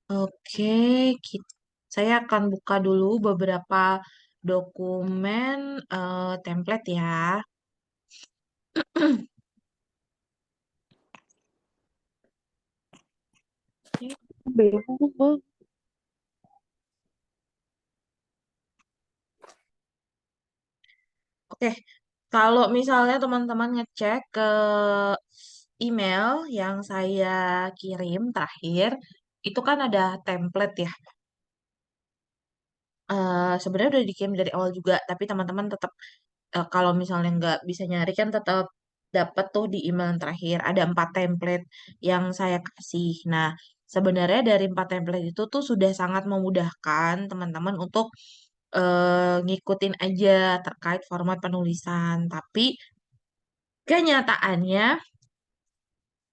Oke, saya akan buka dulu beberapa dokumen template ya. Bego. Oke, kalau misalnya teman-teman ngecek ke email yang saya kirim terakhir, itu kan ada template ya. Sebenarnya udah dikirim dari awal juga, tapi teman-teman tetap kalau misalnya nggak bisa nyari kan tetap dapat tuh di email yang terakhir. Ada 4 template yang saya kasih. Nah, sebenarnya dari 4 template itu tuh sudah sangat memudahkan teman-teman untuk ngikutin aja terkait format penulisan. Tapi kenyataannya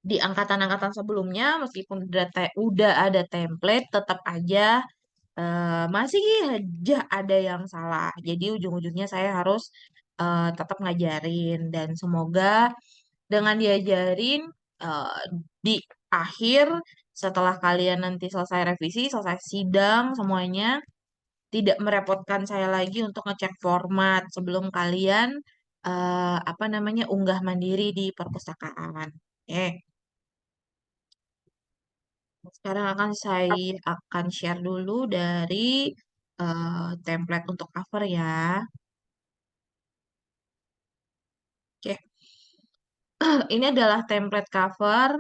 di angkatan-angkatan sebelumnya, meskipun udah ada template, tetap aja masih aja ada yang salah. Jadi ujung-ujungnya saya harus tetap ngajarin dan semoga dengan diajarin eh, di akhir setelah kalian nanti selesai revisi, selesai sidang semuanya tidak merepotkan saya lagi untuk ngecek format sebelum kalian apa namanya unggah mandiri di perpustakaan. Oke. Sekarang saya akan share dulu dari template untuk cover ya. Oke, ini adalah template cover.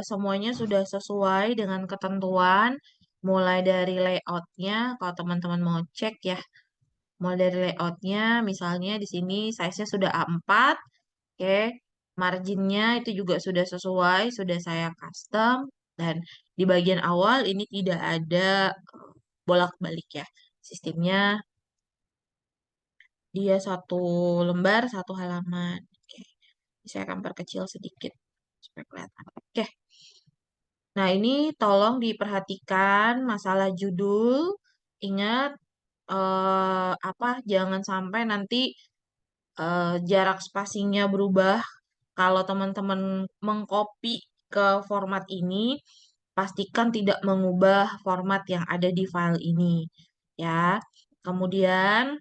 Semuanya sudah sesuai dengan ketentuan, mulai dari layoutnya. Kalau teman-teman mau cek ya, mulai dari layoutnya, misalnya di sini size-nya sudah A4. Oke, marginnya itu juga sudah sesuai, sudah saya custom. Dan di bagian awal ini tidak ada bolak-balik ya. Sistemnya dia satu lembar, satu halaman. Oke, saya akan perkecil sedikit supaya kelihatan. Oke, nah ini tolong diperhatikan masalah judul. Ingat, apa, jangan sampai nanti jarak spasinya berubah. Kalau teman-teman mengcopy ke format ini, pastikan tidak mengubah format yang ada di file ini. Ya, kemudian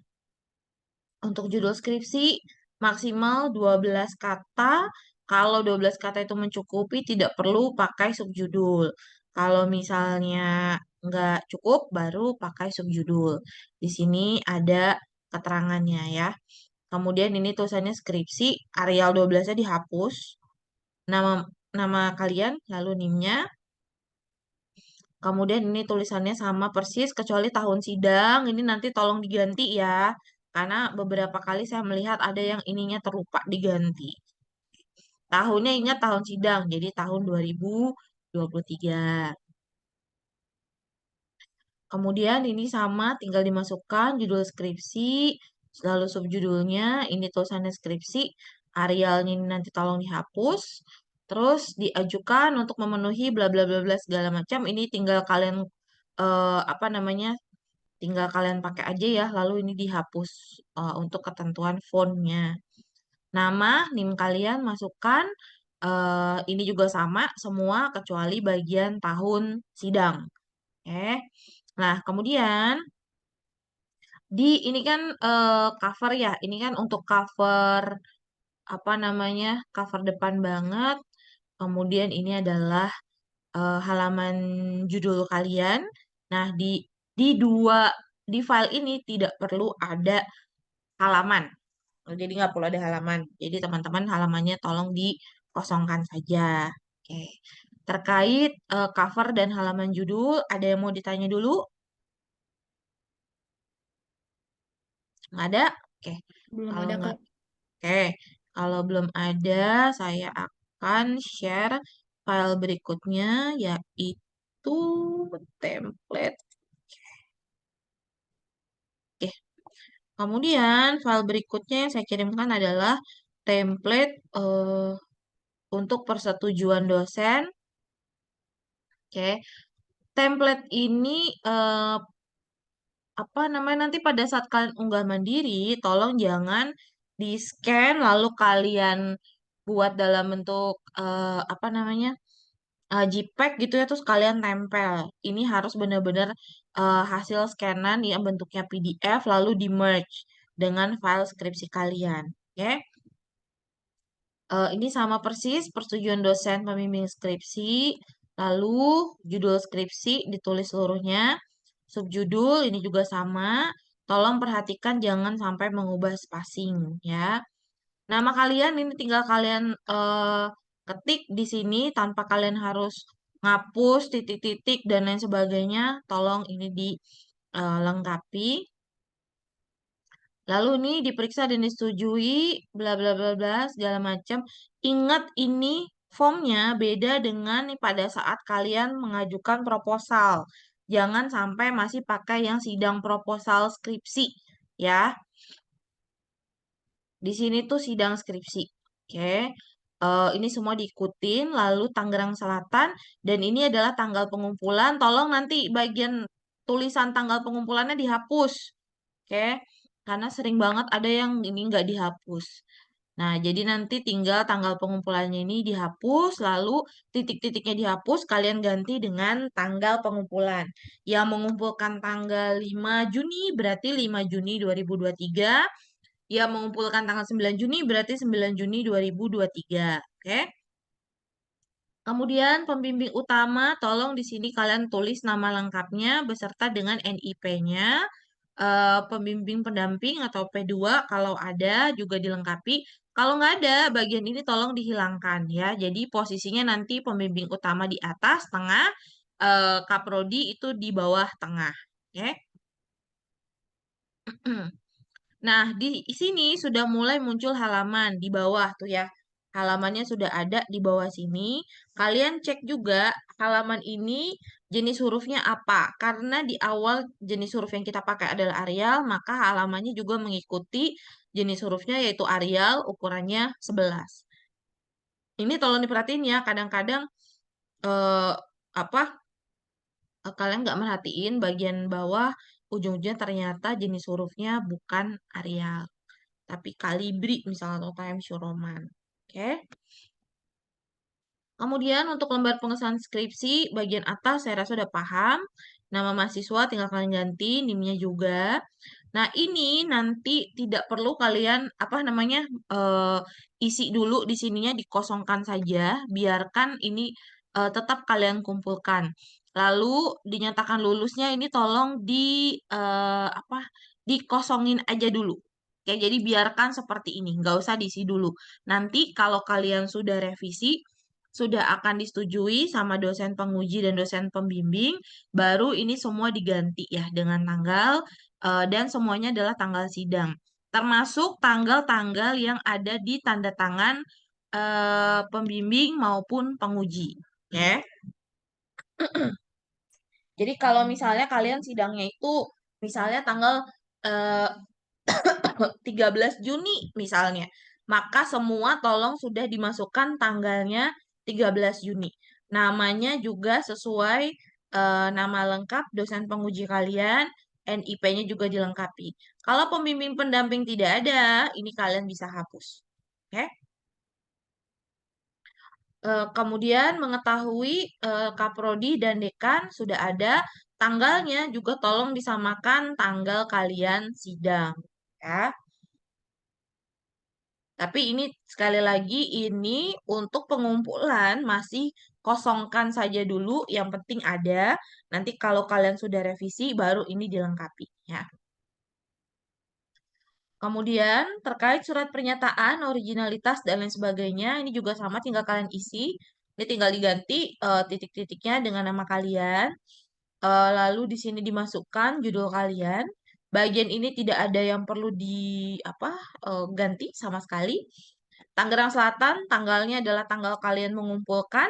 untuk judul skripsi maksimal 12 kata. Kalau 12 kata itu mencukupi, tidak perlu pakai subjudul. Kalau misalnya nggak cukup, baru pakai subjudul. Di sini ada keterangannya ya. Kemudian ini tulisannya skripsi, Arial 12-nya dihapus. Nama nama kalian, lalu NIM-nya. Kemudian ini tulisannya sama persis kecuali tahun sidang. Ini nanti tolong diganti ya. Karena beberapa kali saya melihat ada yang ininya terlupa diganti. Tahunnya ingat tahun sidang, jadi tahun 2023. Kemudian ini sama, tinggal dimasukkan judul skripsi, lalu subjudulnya, ini tulisannya skripsi, Arialnya ini nanti tolong dihapus, terus diajukan untuk memenuhi bla bla bla bla segala macam. Ini tinggal kalian apa namanya, tinggal kalian pakai aja ya, lalu ini dihapus untuk ketentuan fontnya. Nama, NIM kalian masukkan, ini juga sama semua kecuali bagian tahun sidang. Oke. Nah, kemudian ini kan cover ya. Ini kan untuk cover apa namanya? Cover depan banget. Kemudian ini adalah halaman judul kalian. Nah, di di file ini tidak perlu ada halaman. Jadi nggak perlu ada halaman. Jadi teman-teman halamannya tolong dikosongkan saja. Oke. Terkait cover dan halaman judul, ada yang mau ditanya dulu? Nggak ada? Oke. Belum Kalau ada, nggak, Kak. oke. Kalau belum ada, saya akan share file berikutnya, yaitu template. Oke. Kemudian file berikutnya yang saya kirimkan adalah template untuk persetujuan dosen. Oke. Template ini apa namanya nanti pada saat kalian unggah mandiri, tolong jangan di-scan lalu kalian buat dalam bentuk apa namanya JPEG gitu ya, terus kalian tempel. Ini harus benar-benar hasil scanan yang bentuknya PDF lalu di merge dengan file skripsi kalian. Oke? Ini sama persis persetujuan dosen pembimbing skripsi, lalu judul skripsi ditulis seluruhnya, subjudul ini juga sama. Tolong perhatikan jangan sampai mengubah spacing ya. Nama kalian ini tinggal kalian ketik di sini tanpa kalian harus ngapus titik-titik dan lain sebagainya. Tolong ini dilengkapi. Lalu ini diperiksa dan disetujui, bla bla bla bla segala macam. Ingat ini formnya beda dengan pada saat kalian mengajukan proposal. Jangan sampai masih pakai yang sidang proposal skripsi ya. Di sini tuh sidang skripsi. Oke. Ini semua diikutin. Lalu Tangerang Selatan. Dan ini adalah tanggal pengumpulan. Tolong nanti bagian tulisan tanggal pengumpulannya dihapus. Oke. Karena sering banget ada yang ini nggak dihapus. Nah, jadi nanti tinggal tanggal pengumpulannya ini dihapus, lalu titik-titiknya dihapus, kalian ganti dengan tanggal pengumpulan. Yang mengumpulkan tanggal 5 Juni berarti 5 Juni 2023. Ya, mengumpulkan tanggal 9 Juni berarti 9 Juni 2023. Oke. Kemudian pembimbing utama, tolong di sini kalian tulis nama lengkapnya beserta dengan NIP-nya. Pembimbing pendamping atau P2 kalau ada juga dilengkapi. Kalau nggak ada, bagian ini tolong dihilangkan ya. Jadi posisinya nanti pembimbing utama di atas tengah, kaprodi itu di bawah tengah. Oke. Nah, di sini sudah mulai muncul halaman di bawah tuh ya. Halamannya sudah ada di bawah sini. Kalian cek juga halaman ini jenis hurufnya apa. Karena di awal jenis huruf yang kita pakai adalah Arial, maka halamannya juga mengikuti jenis hurufnya yaitu Arial, ukurannya 11. Ini tolong diperhatiin ya, kadang-kadang eh, apa kalian nggak merhatiin bagian bawah ujung-ujungnya ternyata jenis hurufnya bukan Arial tapi Kalibri misalnya atau Times New Roman. Oke. Kemudian untuk lembar pengesahan skripsi bagian atas saya rasa udah paham. Nama mahasiswa tinggal kalian ganti, NIM-nya juga. Nah, ini nanti tidak perlu kalian apa namanya isi dulu di sininya dikosongkan saja, biarkan ini tetap kalian kumpulkan. Lalu dinyatakan lulusnya ini tolong apa dikosongin aja dulu. Oke, jadi biarkan seperti ini, nggak usah diisi dulu. Nanti kalau kalian sudah revisi, sudah akan disetujui sama dosen penguji dan dosen pembimbing, baru ini semua diganti ya dengan tanggal dan semuanya adalah tanggal sidang. Termasuk tanggal-tanggal yang ada di tanda tangan pembimbing maupun penguji. Ya. Jadi kalau misalnya kalian sidangnya itu misalnya tanggal eh, 13 Juni misalnya, maka semua tolong sudah dimasukkan tanggalnya 13 Juni. Namanya juga sesuai nama lengkap dosen penguji kalian, NIP-nya juga dilengkapi. Kalau pembimbing pendamping tidak ada, ini kalian bisa hapus. Oke? Kemudian mengetahui kaprodi dan dekan sudah ada, tanggalnya juga tolong disamakan tanggal kalian sidang. Ya. Tapi ini sekali lagi ini untuk pengumpulan masih kosongkan saja dulu, yang penting ada. Nanti kalau kalian sudah revisi baru ini dilengkapi ya. Kemudian terkait surat pernyataan, originalitas dan lain sebagainya, ini juga sama tinggal kalian isi. Ini tinggal diganti titik-titiknya dengan nama kalian. Lalu di sini dimasukkan judul kalian. Bagian ini tidak ada yang perlu di apa ganti sama sekali. Tangerang Selatan, tanggalnya adalah tanggal kalian mengumpulkan.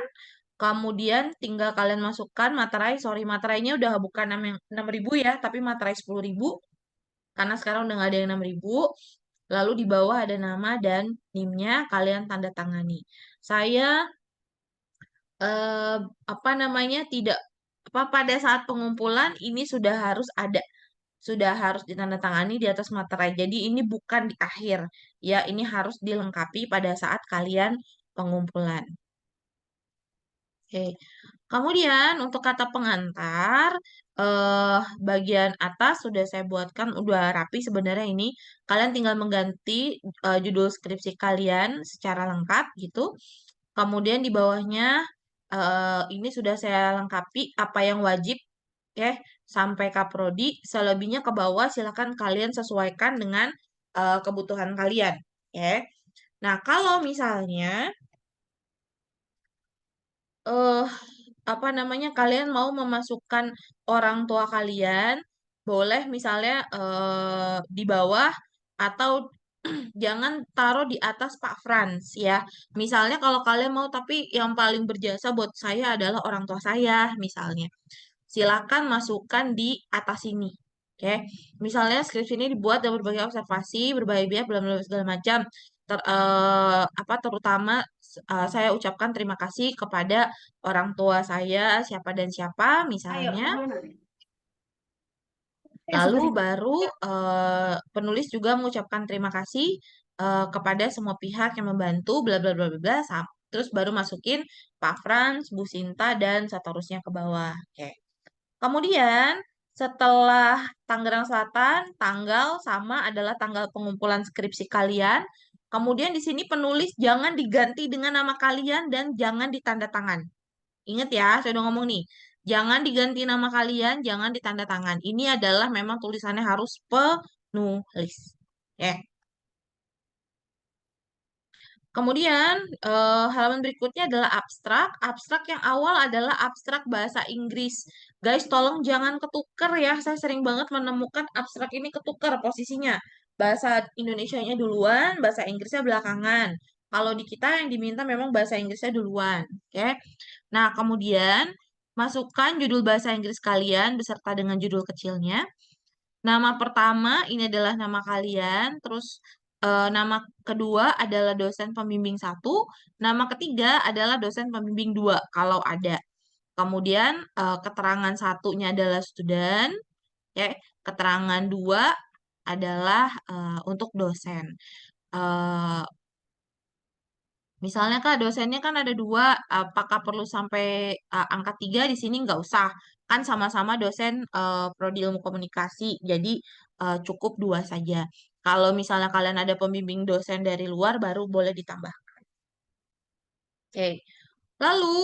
Kemudian tinggal kalian masukkan materai. Sorry, materainya udah bukan 6.000 ya, tapi materai 10.000. Karena sekarang udah nggak ada yang 6.000. Lalu di bawah ada nama dan NIM-nya kalian tanda tangani. Saya eh, apa namanya tidak apa pada saat pengumpulan ini sudah harus ada, sudah harus ditandatangani di atas materai. Jadi ini bukan di akhir, ya ini harus dilengkapi pada saat kalian pengumpulan. Oke. Kemudian untuk kata pengantar, eh, bagian atas sudah saya buatkan, udah rapi sebenarnya ini. Kalian tinggal mengganti judul skripsi kalian secara lengkap gitu. Kemudian di bawahnya ini sudah saya lengkapi apa yang wajib, oke, sampai kaprodi. Selebihnya ke bawah silakan kalian sesuaikan dengan kebutuhan kalian, oke. Nah, kalau misalnya eh apa namanya kalian mau memasukkan orang tua kalian, boleh misalnya di bawah atau jangan taruh di atas Pak Franz ya. Misalnya kalau kalian mau tapi yang paling berjasa buat saya adalah orang tua saya misalnya. Silakan masukkan di atas ini. Oke. Misalnya skripsi ini dibuat dari berbagai observasi, berbagai pihak, bla bla bla, segala macam. Apa terutama saya ucapkan terima kasih kepada orang tua saya siapa dan siapa misalnya. Lalu baru penulis juga mengucapkan terima kasih kepada semua pihak yang membantu bla bla bla bla bla. Terus baru masukin Pak Frans, Bu Sinta dan seterusnya ke bawah. Oke. Kemudian setelah Tangerang Selatan, tanggal sama adalah tanggal pengumpulan skripsi kalian. Kemudian di sini penulis jangan diganti dengan nama kalian dan jangan ditanda tangan. Ingat ya, saya udah ngomong nih. Jangan diganti nama kalian, jangan ditanda tangan. Ini adalah memang tulisannya harus penulis. Ya. Kemudian halaman berikutnya adalah abstrak. Abstrak yang awal adalah abstrak bahasa Inggris. Guys, tolong jangan ketuker ya. Saya sering banget menemukan abstrak ini ketuker posisinya. Bahasa Indonesianya duluan, bahasa Inggrisnya belakangan. Kalau di kita yang diminta memang bahasa Inggrisnya duluan. Oke. Nah, kemudian masukkan judul bahasa Inggris kalian beserta dengan judul kecilnya. Nama pertama ini adalah nama kalian, terus nama kedua adalah dosen pembimbing satu, nama ketiga adalah dosen pembimbing dua kalau ada. Kemudian keterangan satunya adalah student, ya. Keterangan dua adalah untuk dosen. Eh, Misalnya Kak, dosennya kan ada dua, apakah perlu sampai angka tiga di sini nggak usah. Kan sama-sama dosen prodi ilmu komunikasi, jadi cukup dua saja. Kalau misalnya kalian ada pembimbing dosen dari luar, baru boleh ditambah. Oke. Lalu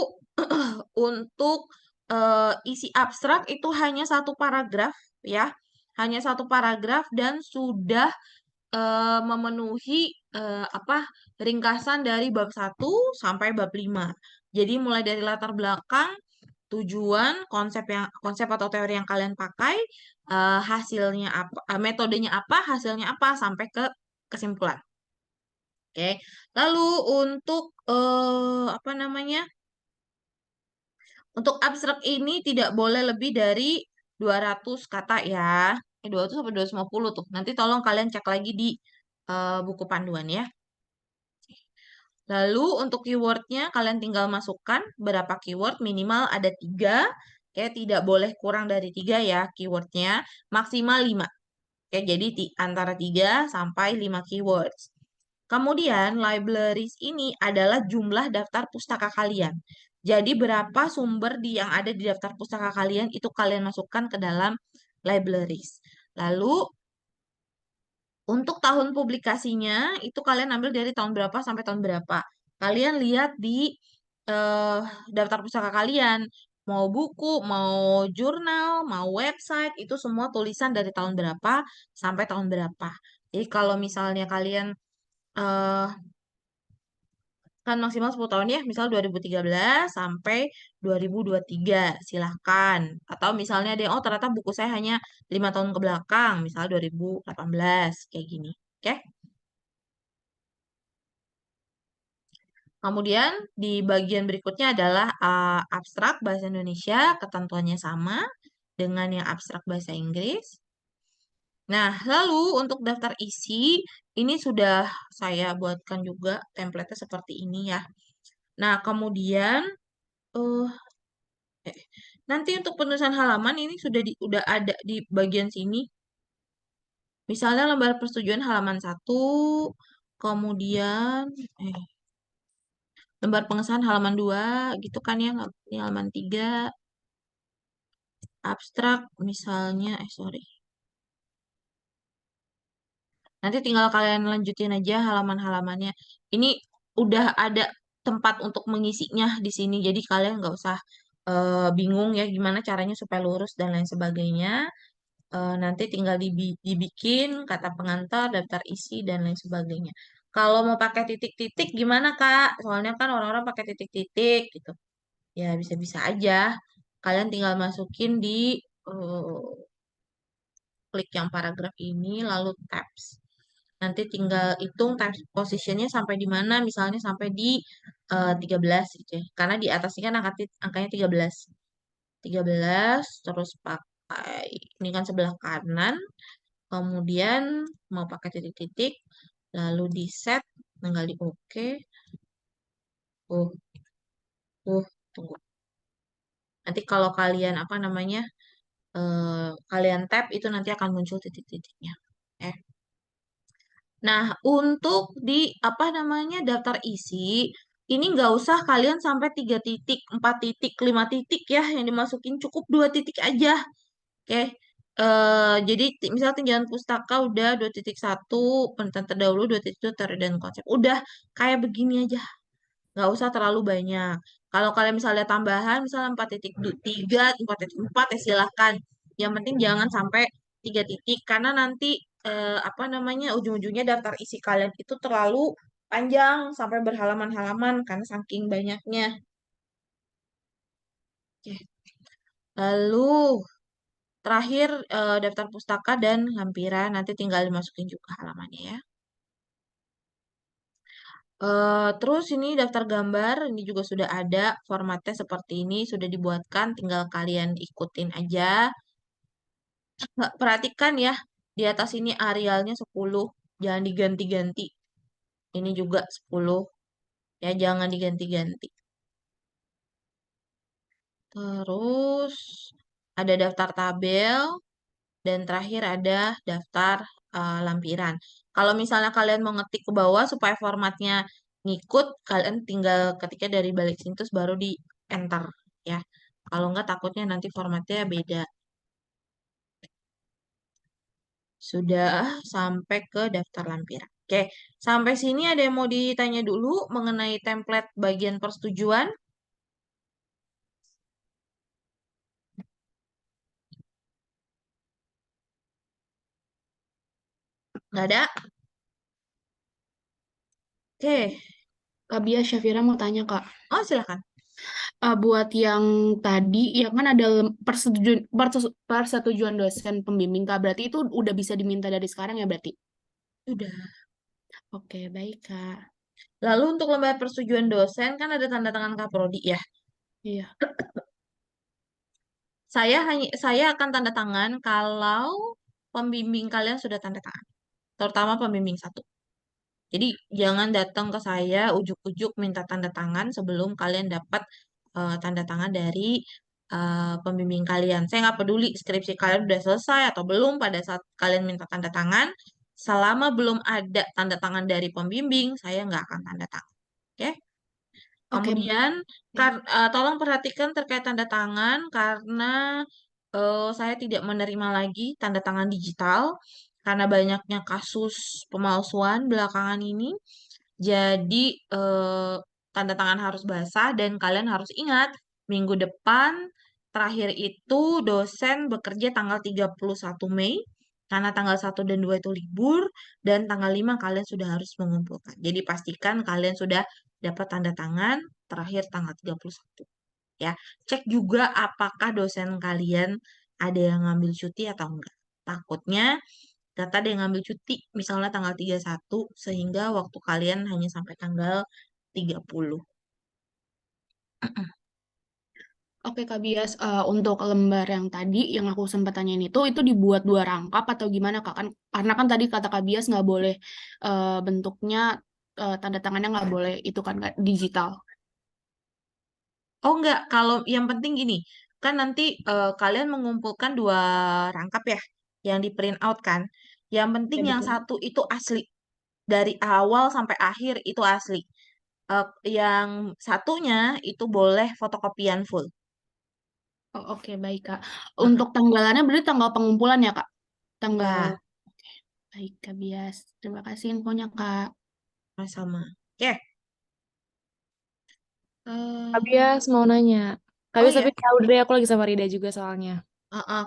untuk isi abstrak itu hanya satu paragraf ya, hanya satu paragraf dan sudah memenuhi apa ringkasan dari bab satu sampai bab 5. Jadi mulai dari latar belakang, tujuan, konsep atau teori yang kalian pakai, hasilnya apa, metodenya apa, hasilnya apa sampai ke kesimpulan. Oke. Lalu untuk apa namanya? Untuk abstrak ini tidak boleh lebih dari 200 kata ya. 200 sampai 250 tuh. Nanti tolong kalian cek lagi di buku panduan ya. Lalu untuk keywordnya kalian tinggal masukkan berapa keyword, minimal ada 3. Oke, tidak boleh kurang dari 3 ya keywordnya, maksimal 5. Oke, jadi antara 3 sampai 5 keywords. Kemudian libraries ini adalah jumlah daftar pustaka kalian. Jadi berapa sumber yang ada di daftar pustaka kalian itu kalian masukkan ke dalam libraries. Lalu untuk tahun publikasinya itu kalian ambil dari tahun berapa sampai tahun berapa. Kalian lihat di eh, daftar pustaka kalian. Mau buku, mau jurnal, mau website, itu semua tulisan dari tahun berapa sampai tahun berapa. Jadi kalau misalnya kalian eh, kan maksimal 10 tahun ya, misal 2013 sampai 2023, silahkan. Atau misalnya ada yang, oh ternyata buku saya hanya 5 tahun ke belakang, misal 2018, kayak gini. Oke? Kemudian di bagian berikutnya adalah abstrak bahasa Indonesia, ketentuannya sama dengan yang abstrak bahasa Inggris. Nah, lalu untuk daftar isi, ini sudah saya buatkan juga template seperti ini ya. Nah, kemudian eh eh, nanti untuk penulisan halaman ini udah ada di bagian sini. Misalnya lembar persetujuan halaman 1, kemudian lembar pengesahan halaman 2 gitu kan ya, ini halaman 3, abstrak misalnya, sorry. Nanti tinggal kalian lanjutin aja halaman-halamannya. Ini udah ada tempat untuk mengisinya di sini, jadi kalian nggak usah bingung ya gimana caranya supaya lurus dan lain sebagainya. Nanti tinggal dibikin kata pengantar, daftar isi, dan lain sebagainya. Kalau mau pakai titik-titik gimana, Kak? Soalnya kan orang-orang pakai titik-titik gitu. Ya bisa-bisa aja. Kalian tinggal masukin di klik yang paragraf ini, lalu tabs. Nanti tinggal hitung tabs positionnya sampai di mana, misalnya sampai di 13 gitu ya. Karena di atasnya kan angkanya 13. 13, terus pakai, ini kan sebelah kanan, kemudian mau pakai titik-titik, lalu di set, tinggal di oke. Uh, tunggu. Nanti kalau kalian apa namanya, kalian tap itu nanti akan muncul titik-titiknya. Eh. Nah, untuk di apa namanya daftar isi, ini nggak usah kalian sampai 3 titik, 4 titik, 5 titik ya yang dimasukin, cukup 2 titik aja. Oke. Jadi misal tinjauan pustaka udah 2.1, penelitian terdahulu 2.2 teori dan konsep. Udah kayak begini aja. Nggak usah terlalu banyak. Kalau kalian misalnya tambahan, misalnya 4.3, 4.4 ya silahkan. Yang penting jangan sampai 3 titik, karena nanti apa namanya ujung-ujungnya daftar isi kalian itu terlalu panjang sampai berhalaman-halaman karena saking banyaknya. Oke. Lalu terakhir daftar pustaka dan lampiran nanti tinggal dimasukin juga halamannya ya. Terus ini daftar gambar, ini juga sudah ada formatnya seperti ini, sudah dibuatkan, tinggal kalian ikutin aja. Perhatikan ya, di atas ini Arialnya 10, jangan diganti-ganti. Ini juga 10, ya jangan diganti-ganti. Terus ada daftar tabel, dan terakhir ada daftar lampiran. Kalau misalnya kalian mau ngetik ke bawah supaya formatnya ngikut, kalian tinggal ketiknya dari balik sini terus baru di enter ya. Kalau nggak takutnya nanti formatnya beda. Sudah sampai ke daftar lampiran. Oke, sampai sini ada yang mau ditanya dulu mengenai template bagian persetujuan? Nggak ada? Oke, Kak Bia, Syafira mau tanya Kak. oh silakan. Buat yang tadi, ya kan ada persetujuan dosen pembimbing Kak. Berarti itu udah bisa diminta dari sekarang ya berarti? Sudah. Oke, baik Kak. Lalu untuk lembar persetujuan dosen kan ada tanda tangan Kaprodi ya. Iya. Saya akan tanda tangan kalau pembimbing kalian sudah tanda tangan, terutama pembimbing satu. Jadi jangan datang ke saya ujuk-ujuk minta tanda tangan sebelum kalian dapat tanda tangan dari pembimbing kalian. Saya nggak peduli skripsi kalian udah selesai atau belum pada saat kalian minta tanda tangan. Selama belum ada tanda tangan dari pembimbing, saya nggak akan tanda tangan. Oke? Oke, Kemudian, baik. tolong perhatikan terkait tanda tangan karena saya tidak menerima lagi tanda tangan digital karena banyaknya kasus pemalsuan belakangan ini. Jadi, tanda tangan harus basah dan kalian harus ingat minggu depan terakhir itu dosen bekerja tanggal 31 Mei karena tanggal 1 dan 2 itu libur dan tanggal 5 kalian sudah harus mengumpulkan. Jadi pastikan kalian sudah dapat tanda tangan terakhir tanggal 31 ya. Cek juga apakah dosen kalian ada yang ngambil cuti atau enggak. Takutnya data ada yang ngambil cuti misalnya tanggal 31 sehingga waktu kalian hanya sampai tanggal 30. Oke Kak Bias, untuk lembar yang tadi yang aku sempat tanyain itu dibuat dua rangkap atau gimana Kak? Kan, karena kan tadi kata Kak Bias nggak boleh bentuknya tanda tangannya nggak boleh itu kan Kak, digital. Oh enggak, kalau yang penting gini, kan nanti kalian mengumpulkan dua rangkap ya, yang di print out kan. Yang penting Ya yang betul. satu itu asli. Dari awal sampai akhir itu asli. Eh, yang satunya itu boleh fotokopian full. Oh, oke, baik, Kak. Heeh. Untuk tanggalannya berarti tanggal pengumpulan ya, Kak? Tanggal, Ya, baik, Kak Bias. Terima kasih infonya, Kak. sama. Oke. Kak Eh, Bias mau nanya. Kak oh Bias ya, tapi tahu deh aku lagi sama Rida juga soalnya.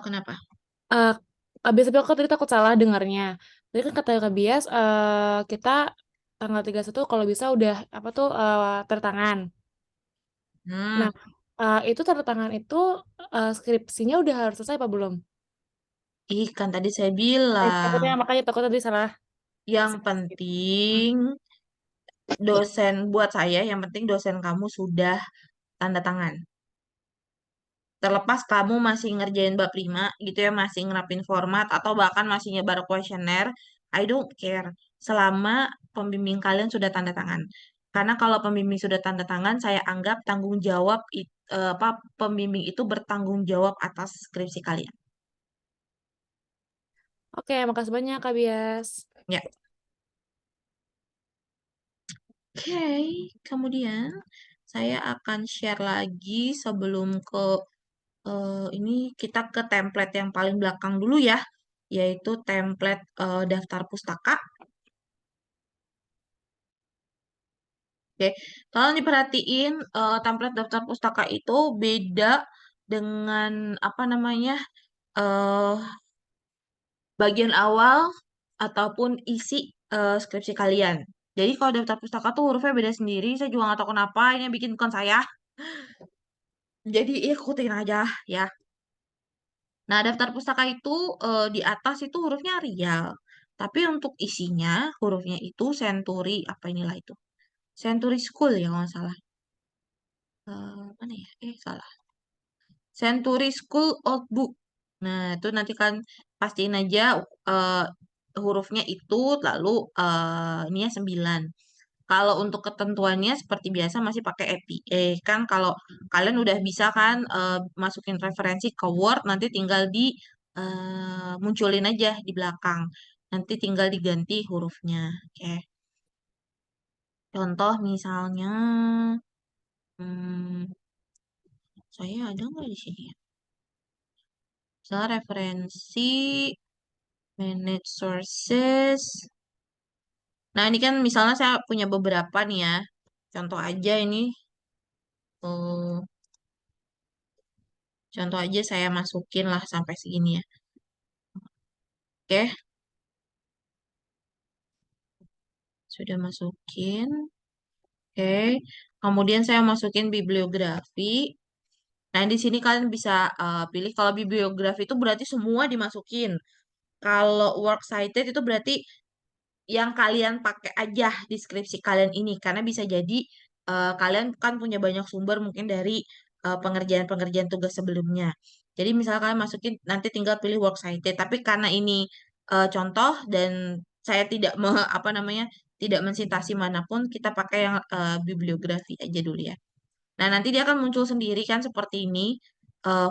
kenapa? Eh Kak Bias tapi aku tadi takut salah dengarnya. Tadi kan kata Kak Bias kita tanggal 31 kalau bisa udah apa tuh tanda tangan. Hmm, Nah, itu tanda tangan itu skripsinya udah harus selesai apa belum? kan tadi saya Takutnya bilang, makanya takut tadi salah. yang Hmm. penting dosen buat saya, yang penting dosen kamu sudah tanda tangan. Terlepas kamu masih ngerjain bab 5 gitu ya, masih ngerapin format atau bahkan masih nyebar kuesioner, I don't care. Selama pembimbing kalian sudah tanda tangan. Karena kalau pembimbing sudah tanda tangan, saya anggap tanggung jawab apa pembimbing itu bertanggung jawab atas skripsi kalian. Oke, makasih banyak Kak Bias. Ya, oke. Kemudian saya akan share lagi sebelum ke ini kita ke template yang paling belakang dulu ya, yaitu template daftar pustaka. Oke, kalau diperhatiin template daftar pustaka itu beda dengan apa namanya eh bagian awal ataupun isi skripsi kalian. Jadi kalau daftar pustaka tuh hurufnya beda sendiri. Saya juga nggak tahu kenapa ini yang bikin bukan saya. Jadi ikutin aja ya. Nah, daftar pustaka itu di atas itu hurufnya Arial. Tapi untuk isinya hurufnya itu Century apa inilah itu. Century School ya kalau nggak salah. Mana ya? Salah. Century School Old Book. Nah, itu nanti kan pastiin aja eh, hurufnya itu lalu ininya 9. Kalau untuk ketentuannya seperti biasa masih pakai APA. Kan kalau kalian udah bisa kan masukin referensi ke Word, nanti tinggal di munculin aja di belakang. Nanti tinggal diganti hurufnya. Oke. Contoh misalnya, hmm, saya ada nggak di sini ya? Misalnya referensi, manage sources. Nah, ini kan misalnya saya punya beberapa nih ya. Contoh aja ini. eh, Contoh aja saya masukin lah sampai segini ya. Oke, sudah masukin. Oke, kemudian saya masukin bibliografi. Nah, di sini kalian bisa pilih kalau bibliografi itu berarti semua dimasukin. Kalau works cited itu berarti yang kalian pakai aja di skripsi kalian ini. Karena bisa jadi kalian kan punya banyak sumber mungkin dari pengerjaan-pengerjaan tugas sebelumnya. Jadi misalnya kalian masukin nanti tinggal pilih works cited. Tapi karena ini contoh dan saya tidak apa namanya tidak mensitasi manapun, kita pakai yang bibliografi aja dulu ya. Nah, nanti dia akan muncul sendiri kan seperti ini.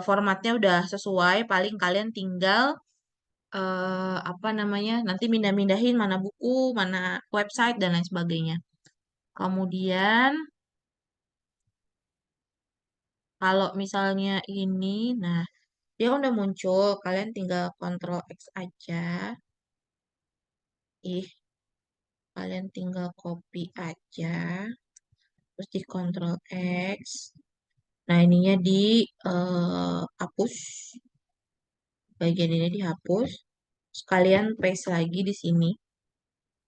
Formatnya udah sesuai, paling kalian tinggal apa namanya, nanti mindah-mindahin mana buku, mana website, dan lain sebagainya. Kemudian, kalau misalnya ini, nah, dia kan udah muncul, kalian tinggal Ctrl X aja. Ih, kalian tinggal copy aja, terus di Ctrl X. Nah, ininya di hapus, bagian ini dihapus. Sekalian paste lagi di sini.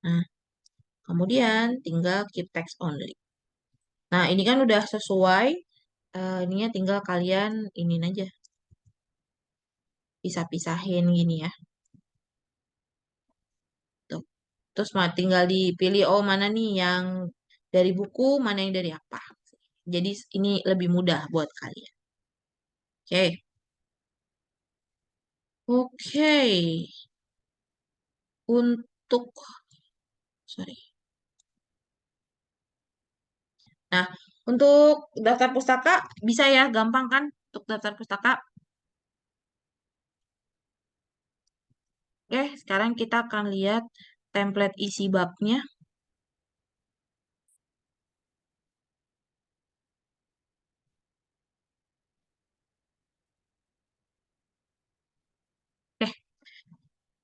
Nah, kemudian tinggal keep text only. Nah, ini kan udah sesuai. Ininya tinggal kalian ini aja. Pisah-pisahin gini ya. Tuh. Terus tinggal dipilih, oh mana nih yang dari buku, mana yang dari apa. Jadi ini lebih mudah buat kalian. Oke. Oke. Untuk, sorry. Nah, untuk daftar pustaka bisa ya, gampang kan? Untuk daftar pustaka. Oke, sekarang kita akan lihat template isi babnya.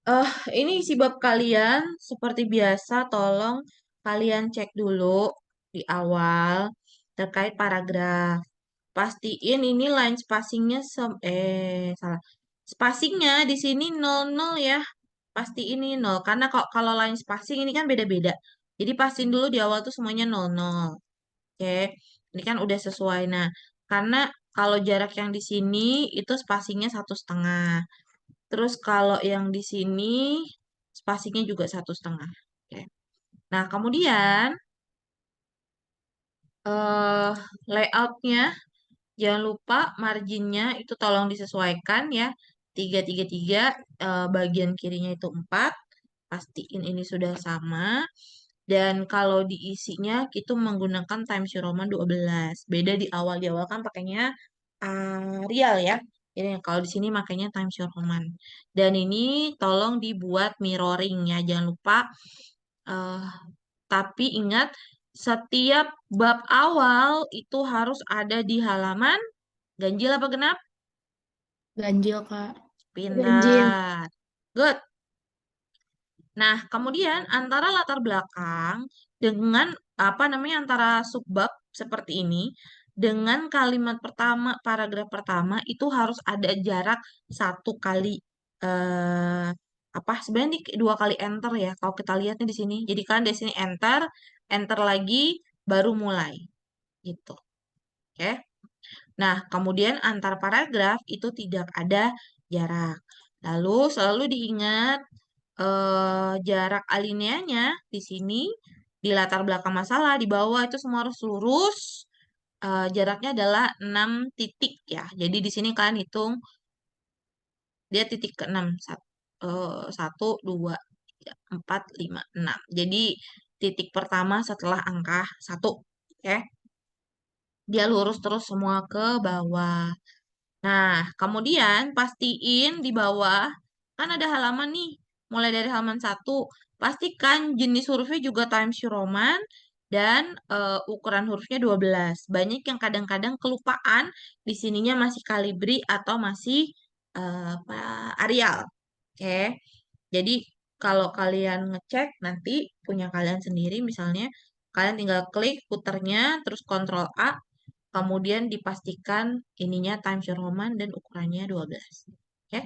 Eh, ini isi bab kalian seperti biasa, tolong kalian cek dulu di awal terkait paragraf. Pastiin ini line spacingnya salah. Spacingnya di sini 00 ya. Pasti ini 0 karena kalau line spacing ini kan beda-beda. Jadi pastiin dulu di awal tuh semuanya 00. Oke. Ini kan udah sesuai. Nah, karena kalau jarak yang di sini itu spacingnya 1,5. Terus kalau yang di sini spasinya juga 1,5. Oke. Nah, kemudian eh layoutnya jangan lupa marginnya itu tolong disesuaikan ya. 333 bagian kirinya itu 4. Pastiin ini sudah sama. Dan kalau diisinya itu menggunakan Times New Roman 12. Beda di awal. Di awal kan pakainya Arial ya. Jadi kalau di sini makanya Times New Roman. Dan ini tolong dibuat mirroring ya. Jangan lupa. eh, tapi ingat setiap bab awal itu harus ada di halaman ganjil apa genap? Ganjil, Kak. Ganjil. Pintar. Good. Nah, kemudian antara latar belakang dengan apa namanya antara subbab seperti ini dengan kalimat pertama, paragraf pertama itu harus ada jarak 1 kali apa sebenarnya ini 2 kali enter ya kalau kita lihatnya di sini. Jadi kan di sini enter, enter lagi baru mulai gitu. Oke. Nah, kemudian antar paragraf itu tidak ada jarak. Lalu selalu diingat jarak alineanya di sini di latar belakang masalah di bawah itu semua harus lurus. Jaraknya adalah 6 titik ya. Jadi di sini kalian hitung dia titik ke-6. 1, 2, 3, 4, 5, 6. Jadi titik pertama setelah angka 1. Oke. Dia lurus terus semua ke bawah. Nah, kemudian pastiin di bawah kan ada halaman nih, mulai dari halaman 1. Pastikan jenis hurufnya juga Times New Roman dan ukuran hurufnya 12. Banyak yang kadang-kadang kelupaan di sininya masih Calibri atau masih apa, Arial. Oke. Jadi kalau kalian ngecek nanti punya kalian sendiri misalnya kalian tinggal klik puternya terus Ctrl A kemudian dipastikan ininya Times New Roman dan ukurannya 12. Oke.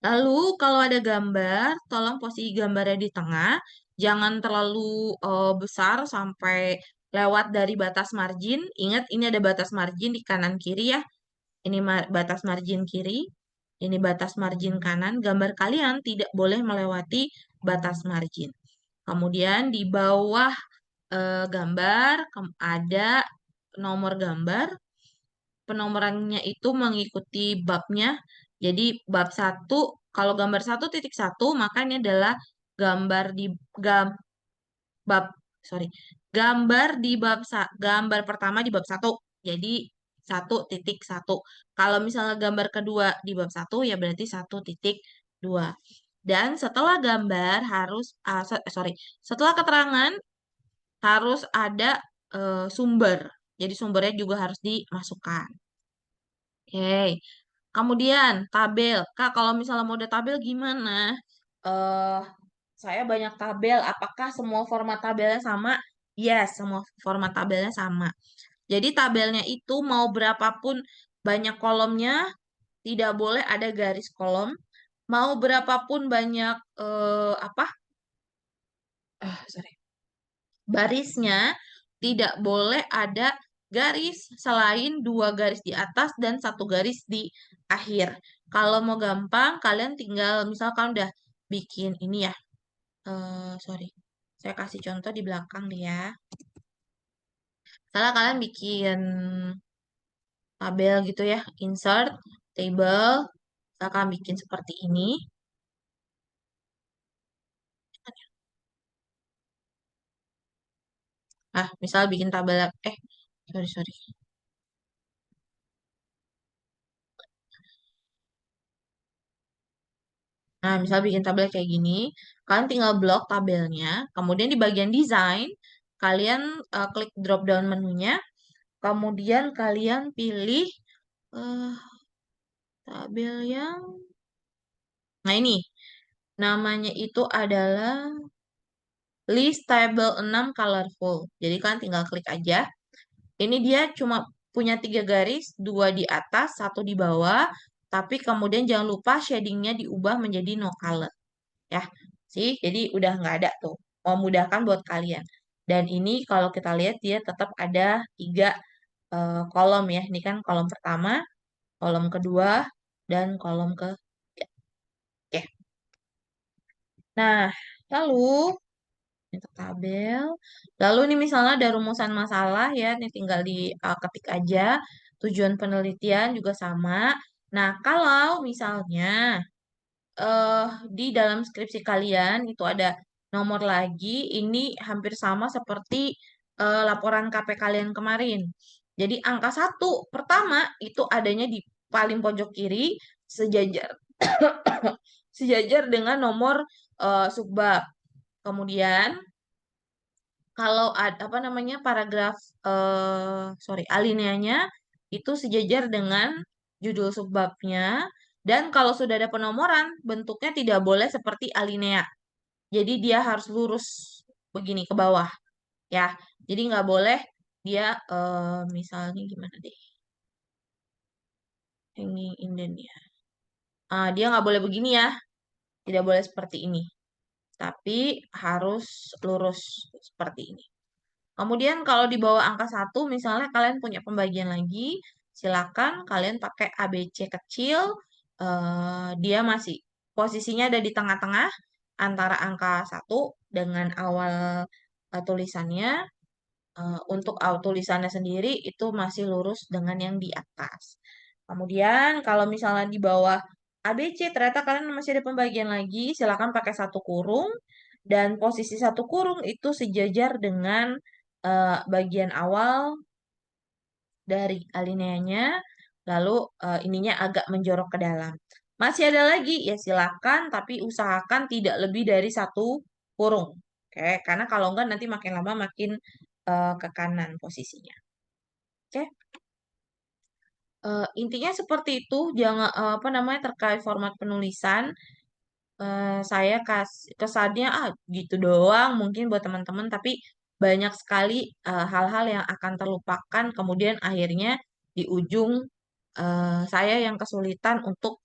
Lalu kalau ada gambar, tolong posisi gambarnya di tengah. Jangan terlalu besar sampai lewat dari batas margin. Ingat ini ada batas margin di kanan kiri ya. Ini batas margin kiri. Ini batas margin kanan. Gambar kalian tidak boleh melewati batas margin. Kemudian di bawah gambar ada nomor gambar. Penomorannya itu mengikuti babnya. Jadi bab 1, kalau gambar 1.1 maka ini adalah gambar di gam, bab sorry, gambar di gambar pertama di bab 1. Jadi 1.1. Kalau misalnya gambar kedua di bab 1 ya berarti 1.2. Dan setelah gambar harus sorry, setelah keterangan harus ada sumber. Jadi sumbernya juga harus dimasukkan. Oke. Kemudian tabel. Kak, kalau misalnya mode tabel gimana? Eh, saya banyak tabel. Apakah semua format tabelnya sama? Yes, semua format tabelnya sama. Jadi tabelnya itu mau berapapun banyak kolomnya, tidak boleh ada garis kolom. Mau berapapun banyak apa? Sorry. Barisnya tidak boleh ada garis selain 2 garis di atas dan 1 garis di akhir. Kalau mau gampang, kalian tinggal misalkan udah bikin ini ya. Sorry, saya kasih contoh di belakang deh ya. Misalnya kalian bikin tabel gitu ya, insert table, misalkan bikin seperti ini. Misal bikin tabel, sorry. Nah, misal bikin tabel kayak gini, kalian tinggal blok tabelnya, kemudian di bagian desain, kalian klik drop down menunya, kemudian kalian pilih eh, tabel yang Nah ini, namanya itu adalah list table 6 colorful. Jadi kan tinggal klik aja. Ini dia cuma punya 3 garis, 2 di atas, 1 di bawah. Tapi kemudian jangan lupa shadingnya diubah menjadi no color. Ya, sih. Jadi udah nggak ada tuh. Memudahkan buat kalian. Dan ini kalau kita lihat dia tetap ada 3 kolom ya. Ini kan kolom pertama, kolom kedua, dan kolom ketiga. Oke. Nah, lalu untuk tabel. Lalu ini misalnya ada rumusan masalah ya, ini tinggal diketik aja. Tujuan penelitian juga sama. Nah, kalau misalnya eh di dalam skripsi kalian itu ada nomor lagi, ini hampir sama seperti laporan KP kalian kemarin. Jadi angka 1 pertama itu adanya di paling pojok kiri sejajar sejajar dengan nomor subbab. Kemudian kalau ada apa namanya paragraf alineanya itu sejajar dengan judul subbabnya dan kalau sudah ada penomoran bentuknya tidak boleh seperti alinea. Jadi dia harus lurus begini ke bawah ya. Jadi nggak boleh dia misalnya gimana deh. Ini indennya. Dia nggak boleh begini ya. Tidak boleh seperti ini. Tapi harus lurus seperti ini. Kemudian kalau di bawah angka 1, misalnya kalian punya pembagian lagi, silakan kalian pakai ABC kecil. Dia masih posisinya ada di tengah-tengah antara angka 1 dengan awal tulisannya. Untuk tulisannya sendiri itu masih lurus dengan yang di atas. Kemudian kalau misalnya di bawah ABC ternyata kalian masih ada pembagian lagi, silakan pakai 1 kurung dan posisi 1 kurung itu sejajar dengan bagian awal dari alineanya, lalu ininya agak menjorok ke dalam. Masih ada lagi ya silakan, tapi usahakan tidak lebih dari 1 kurung. Oke, karena kalau enggak nanti makin lama makin ke kanan posisinya. Oke. Intinya seperti itu, jangan apa namanya terkait format penulisan. Saya kesannya gitu doang mungkin buat teman-teman, tapi banyak sekali hal-hal yang akan terlupakan. Kemudian akhirnya di ujung saya yang kesulitan untuk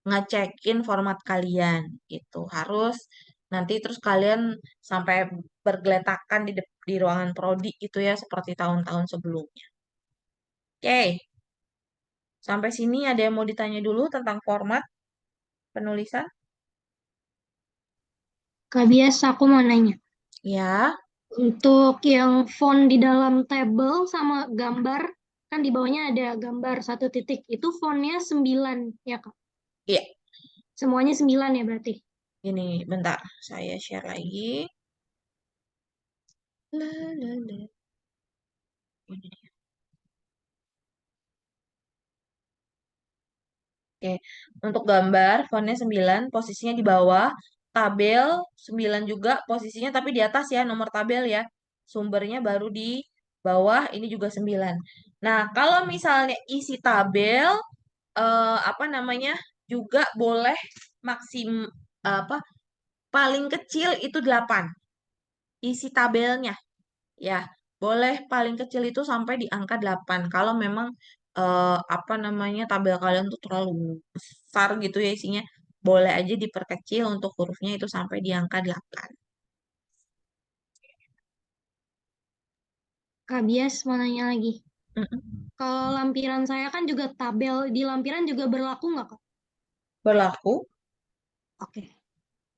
ngecekin format kalian gitu. Harus nanti terus kalian sampai bergeletakan di ruangan prodi gitu ya seperti tahun-tahun sebelumnya. Oke. Sampai sini ada yang mau ditanya dulu tentang format penulisan? Kak Bias, aku mau nanya. Ya, Untuk yang font di dalam tabel sama gambar, kan di bawahnya ada gambar 1 titik. Itu fontnya 9, ya Kak? iya. Semuanya 9 ya berarti? Ini bentar, saya share lagi. La, la, la. Ini dia. Oke, untuk gambar fontnya 9, posisinya di bawah. Tabel 9 juga posisinya tapi di atas ya, nomor tabel ya. Sumbernya baru di bawah, ini juga 9. Nah, kalau misalnya isi tabel apa namanya? Juga boleh apa paling kecil itu 8 isi tabelnya ya. Boleh paling kecil itu sampai di angka 8 kalau memang apa namanya tabel kalian tuh terlalu besar gitu ya isinya. Boleh aja diperkecil untuk hurufnya itu sampai di angka 8. Kak Bias mau nanya lagi. Mm-mm. Kalau lampiran saya kan juga tabel, di lampiran juga berlaku nggak Kak? Berlaku. Oke.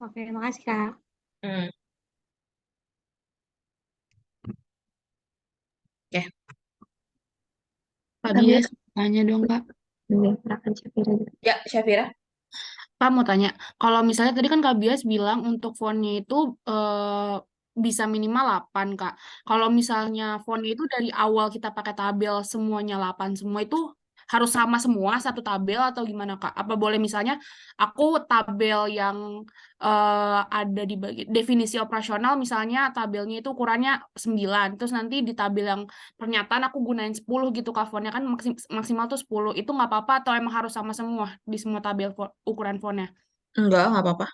Oke, makasih Kak. Hmm. Oke. Kak Kak Bias, Bias, tanya dong Kak. silakan Syafira. Ya, Syafira. Kak mau tanya, kalau misalnya tadi kan Kak Bias bilang untuk fontnya itu bisa minimal 8 Kak. Kalau misalnya fontnya itu dari awal kita pakai tabel semuanya 8 semua itu harus sama semua satu tabel atau gimana Kak? Apa boleh misalnya aku tabel yang ada di definisi operasional misalnya tabelnya itu ukurannya 9, terus nanti di tabel yang pernyataan aku gunain 10 gitu Kak, fontnya kan maksimal tuh 10. Itu nggak apa-apa atau emang harus sama semua di semua tabel ukuran fontnya? nggak apa-apa.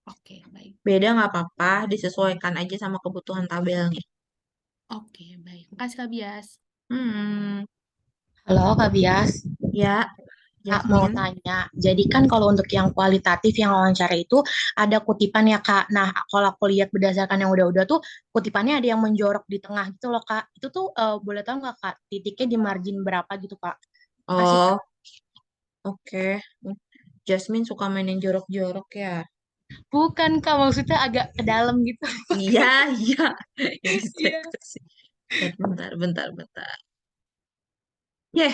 Oke, baik. Beda nggak apa-apa, disesuaikan aja sama kebutuhan tabelnya. Oke, baik. Makasih Kak Bias. Hmm, Halo Kak Bias, ya, Kak mau Jasmine. tanya. Jadi kan kalau untuk yang kualitatif yang wawancara itu ada kutipan ya Kak. Nah kalau aku lihat berdasarkan yang udah-udah tuh kutipannya ada yang menjorok di tengah gitu loh Kak. Itu tuh boleh tahu nggak Kak titiknya di margin berapa gitu Kak? Makasih Kak. Oh, oke. Jasmine suka mainin jorok-jorok ya. Bukan Kak, maksudnya agak ke dalam gitu. Iya, iya. Ini Iya. seksi. Bentar, bentar, bentar. Yeh.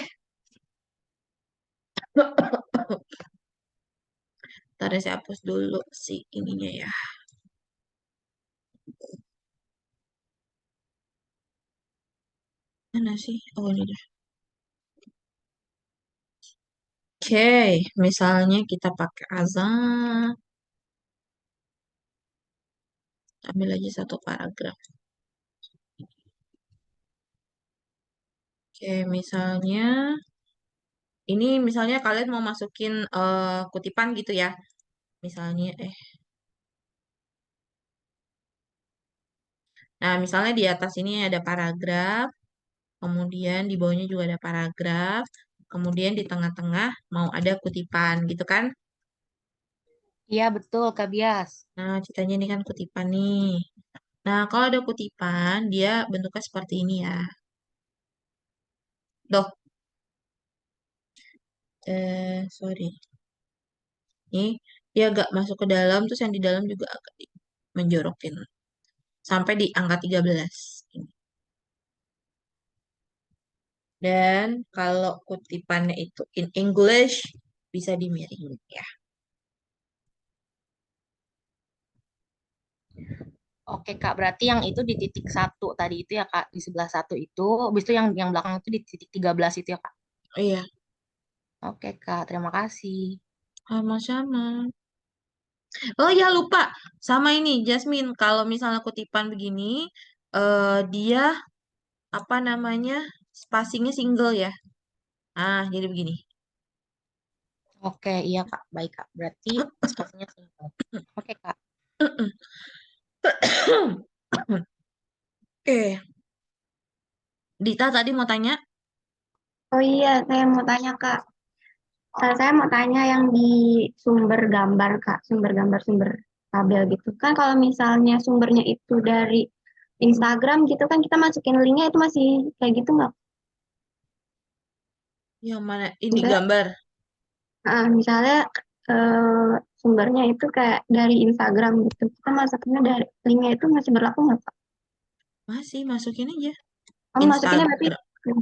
Ntar saya hapus dulu si ininya ya. Mana sih? Oh, ini dah. Oke, misalnya kita pakai azan. Ambil aja satu paragraf. Oke, misalnya ini misalnya kalian mau masukin kutipan gitu ya. Misalnya nah misalnya di atas ini ada paragraf, kemudian di bawahnya juga ada paragraf, kemudian di tengah-tengah mau ada kutipan gitu kan. Iya betul Kak Bias. Nah, ceritanya ini kan kutipan nih. Nah, kalau ada kutipan, dia bentuknya seperti ini ya. Doh, sorry. Nih, dia agak masuk ke dalam, terus yang di dalam juga agak menjorokin. Sampai di angka 13. Ini. Dan kalau kutipannya itu in English, bisa dimiringin ya. Oke Kak, berarti yang itu di titik satu tadi itu ya Kak, di sebelah satu itu, habis itu yang belakang itu di titik 13 itu ya Kak. Oh iya, Oke Kak, terima kasih. sama-sama. Oh ya, lupa. Sama ini, Jasmine. Kalau misalnya kutipan begini, dia apa namanya, spasinya single ya. Ah, jadi begini. Oke, iya Kak. Baik Kak. Berarti spasinya singkat. Oke Kak. Oke, Dita tadi mau tanya. Oh iya, saya mau tanya Kak. Saya mau tanya yang di sumber gambar Kak, sumber gambar, sumber tabel gitu. Kan kalau misalnya sumbernya itu dari Instagram gitu kan kita masukin linknya itu masih kayak gitu nggak? Yang mana? Ini Misalnya, gambar. misalnya sumbernya itu kayak dari Instagram gitu. Kita masuknya dari linknya itu masih berlaku nggak Kak? Masih, masukin aja. Kamu masukinnya berarti Instagram.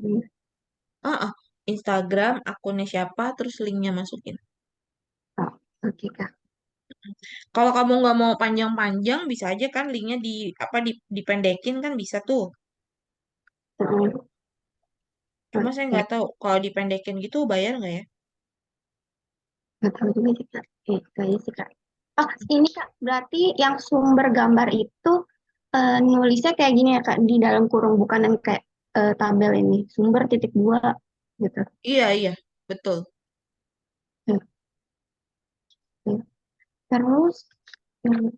Ah, ah. Instagram, akunnya siapa, terus linknya masukin. oh, oke Kak. Kalau kamu nggak mau panjang-panjang, bisa aja kan linknya di apa dipendekin kan bisa tuh. Mm, Cuma saya oke. nggak tahu kalau dipendekin gitu bayar nggak ya? Nggak tahu juga sih Kak. Kayaknya sih Kak. Oh, ini Kak, berarti yang sumber gambar itu nulisnya kayak gini ya Kak, di dalam kurung, bukan yang kayak tabel ini, sumber titik dua gitu. Iya, iya, betul. Ya, ya. Terus, hmm,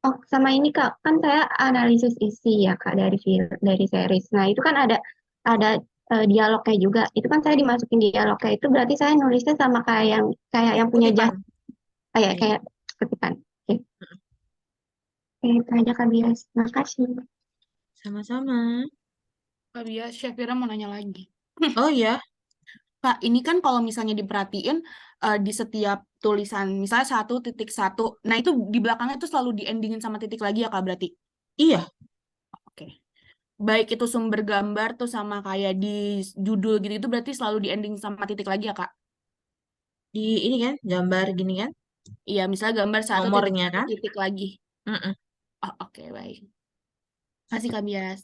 oh sama ini Kak, kan saya analisis isi ya Kak dari series. Nah itu kan ada dialognya juga. Itu kan saya dimasukin dialognya itu berarti saya nulisnya sama kayak yang punya Kutipan. jas kayak Iya, kayak kutipan. Oke, oke, itu aja Kak Bias. Makasih. sama-sama. Kak Bias, Syafira mau nanya lagi. Oh ya, Kak, ini kan kalau misalnya diperhatiin di setiap tulisan, misalnya 1.1, nah itu di belakangnya itu selalu di-endingin sama titik lagi ya Kak berarti? iya. Oke. Baik itu sumber gambar tuh sama kayak di judul gitu, itu berarti selalu di-ending sama titik lagi ya Kak? Di ini kan, gambar gini kan, Iya, misalnya gambar satu titik nomornya satu kan. titik lagi. Mm-mm. Oh, oke, baik. Kasih Kak Bias.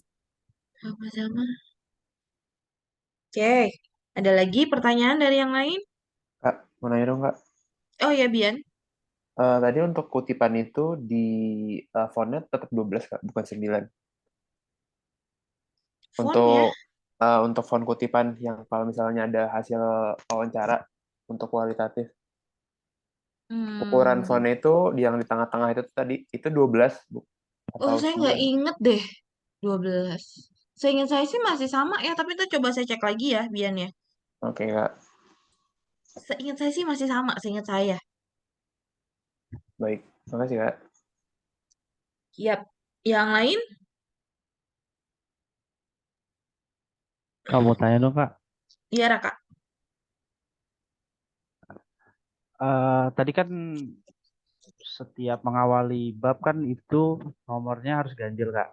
Sama-sama. Oke, ada lagi pertanyaan dari yang lain? Kak, mau nanya dong, Kak. Oh ya, Bian. Tadi untuk kutipan itu di fontnya tetap 12, Kak, bukan 9. Fontnya, Untuk font kutipan yang kalau misalnya ada hasil wawancara untuk kualitatif. Ukuran Hmm. fontnya itu yang di tengah-tengah itu tadi, itu 12, Bu. Oh, Atau saya nggak 9. inget deh. 12. Seingat saya sih masih sama ya, tapi itu coba saya cek lagi ya, Bian ya. Oke, Kak. Seingat saya sih masih sama, seingat saya. Baik. Makasih, Kak. Yap. Yang lain? Kamu tanya dong Kak. Iya, Raka. Tadi kan setiap mengawali bab kan itu nomornya harus ganjil Kak.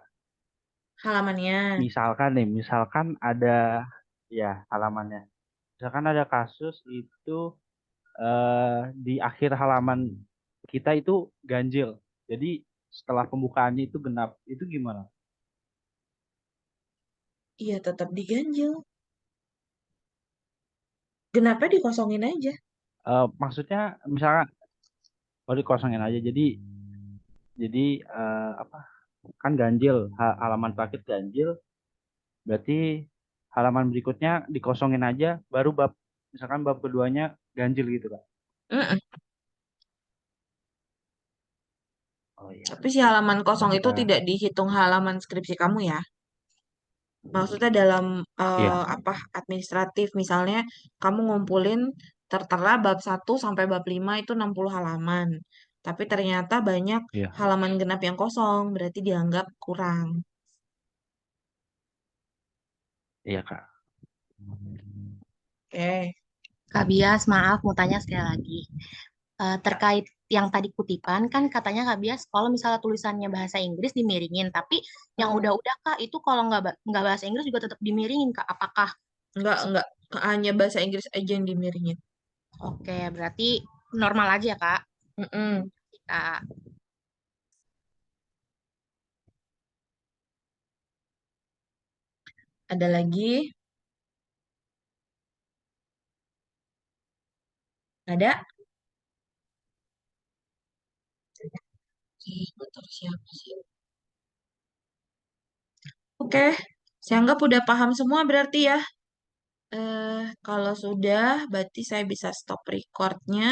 Halamannya. Misalkan ada ya halamannya. Misalkan ada kasus itu di akhir halaman kita itu ganjil. Jadi setelah pembukaannya itu genap. Itu gimana? Iya, tetap diganjil. Genapnya dikosongin aja. Maksudnya misalkan dikosongin aja. Jadi apa? Kan ganjil, halaman terakhir ganjil. Berarti halaman berikutnya dikosongin aja, baru misalkan bab keduanya ganjil gitu Kak. Mm-mm. Oh iya. Tapi si halaman kosong Makasih, itu Kak. tidak dihitung halaman skripsi kamu ya. Maksudnya dalam Iya, apa administratif misalnya kamu ngumpulin tertera bab 1 sampai bab 5 itu 60 halaman. Tapi ternyata banyak iya, halaman genap yang kosong, berarti dianggap kurang. iya Kak. Oke. Kak Bias, maaf mau tanya sekali lagi. Terkait yang tadi kutipan, kan katanya Kak Bias kalau misalnya tulisannya bahasa Inggris dimiringin, tapi yang udah-udah Kak, itu kalau nggak bahasa Inggris juga tetap dimiringin Kak. Apakah? Enggak. Hanya bahasa Inggris aja yang dimiringin. Oke, berarti normal aja ya Kak. Mm-mm. Kak. Ada lagi? Ada? Oke, bentar, siapa sih? Oke, saya anggap udah paham semua berarti ya. Kalau sudah, berarti saya bisa stop recordnya.